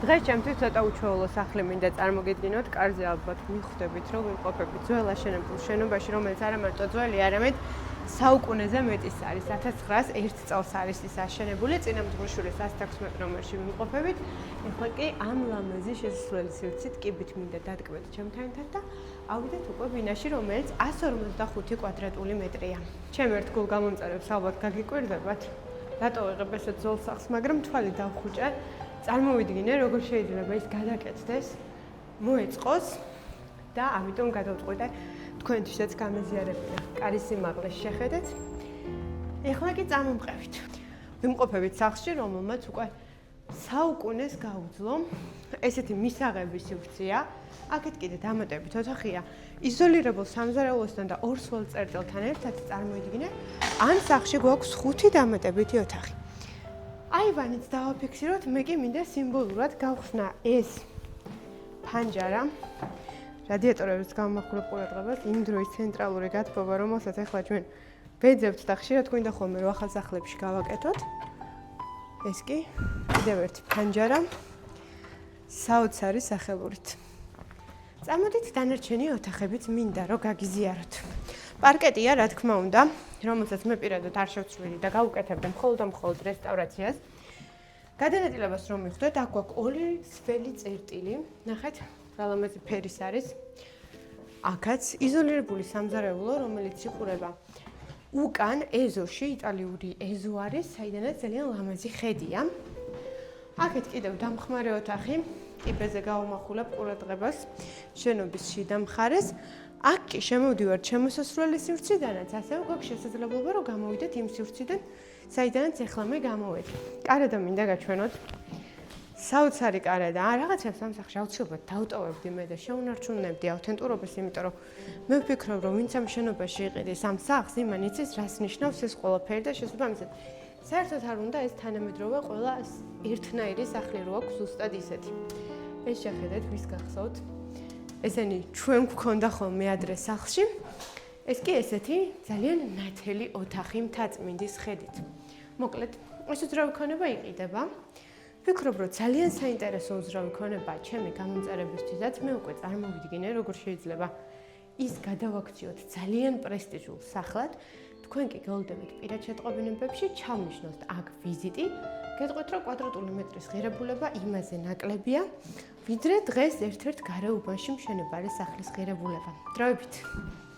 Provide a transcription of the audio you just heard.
დღეს ჩემთვის ცოტა უჩვეულო სახლი მინდა წარმოგიდგინოთ. კარზე ალბათ მიხვდებით, რომ ვიმყოფებით ძველ აშენებულ შენობაში, რომელიც არა მარტო ძველი, არამედ საუკუნეზე მეტის არის. 1901 წელს არის ის აშენებული. წინამძღვრიშვილის 116 ნომერში ვიმყოფებით. ეხლა კი ამ ლამაზი შესასვლელის სივრცით კიბით მინდა დადგმეთ ჩემთან ერთად და ავიდეთ უკვე ბინაში, რომელიც 155 კვადრატული მეტრია. ჩემ ერთ გულგამომწარებს ალბათ გაგიკვირდებათ. რატო ვიღებ ესეთ ძველ სახლს, მაგრამ თვალი დავხუჭე. წარმოვიდგინე, როგორ შეიძლება ის გადაკეთდეს, მოეწყოს და ამიტომ გადავწყვიტე თქვენთვისაც გამეზიარებინა. კარის სიმაღლეს შეხედეთ. ეხლა კი წამომყევით. ვიმყოფებით სახლში, რომელმაც უკვე საუკუნეს გაუძლო. ესეთი მისაღები სივრცეა. აქეთ კიდე დამატებით ოთახია იზოლირებულ სამზარეულოსთან და ორ სველ წერტილთან ერთად წარმოიდგინე, ან სახლში გვაქვს 5 დამატებითი ოთახი. აივანიც დავაფიქსიროთ, მე კი მინდა სიმბოლურად გავხსნა ეს ფანჯარა. რადიატორების გამახვილ ყურადღებას იმ დროის ცენტრალური გათბობა, რომელსაც ახლა ჩვენ ვეძებთ და ხშირად გვინდა ხოლმე რომ ახალ სახლებში გავაკეთოთ. ეს კი კიდევ ერთი ფანჯარა საოცარი სახელურით. წამოდით დანარჩენი ოთახებიც მინდა რომ გაგიზიაროთ. პარკეტია, რა თქმა უნდა, რომელსაც მე პირადად არ შევცვლილი და გავუკეთებდი მხოლოდ რესტავრაციას. გადანაწილებას რომ მივხვდეთ, აქ გვაქვს ორი სველი წერტილი. ნახეთ, რა ლამაზი ფერის არის. აქაც იზოლირებული სამზარეულო, რომელიც იხურება უკან ეზოში, იტალიური ეზო არის, საიდანაც ძალიან ლამაზი ხედია. აქეთ კიდევ დამხმარე ოთახი, კიბეზე გავამახვილებ ყურადღებას შენობის შიდა მხარეს. აქ კი შემოვდივართ შემოსასვლელის სივრციდანაც, ასევე გვაქვს შესაძლებლობა რომ გამოვიდეთ იმ სივრციდან, საიდანაც ახლა მე გამოვედი. კარადა მინდა გაჩვენოთ. საოცარი კარადა. რაღაცებს ამ სახლში აუცილებლად დავტოვებდი მე და შეუნარჩუნებდი ავთენტურობას, იმიტომ რომ მე ვფიქრობ, რომ ვინც ამ შენობაში იყიდეს ამ სახლს, იმან იცის, რას ნიშნავს ეს ყველაფერი და შესაბამისად საერთოდ არ უნდა ეს თანამედროვე ყველა ერთნაირი სახლი რო აქვს ზუსტად ისეთი. ეს შეხედეთ, ვის გახსოვთ? ესენი ჩვენ გვქონდა ხოლმე ადრე სახლში. ეს კი ესეთი ძალიან ნათელი ოთახი მთაწმინდის ხედით. მოკლედ, ეს უძრავი ქონება იყიდება. ვფიქრობ, რომ ძალიან საინტერესო უძრავი ქონებაა ჩემი გამომწარებისთვისაც. მე უკვე წარმოვიდგინე, როგორ შეიძლება ის გადავაქციოთ ძალიან პრესტიჟულ სახლად. თქვენ კი გელოდებით პირად შეტყობინებებში, ჩავნიშნოთ აქ ვიზიტი. გეტყვით, რომ კვადრატული მეტრის ღირებულება იმაზე ნაკლებია, ვიდრე დღეს ერთ-ერთ გარეუბანში მშენებარე სახლის ღირებულება. დროებით!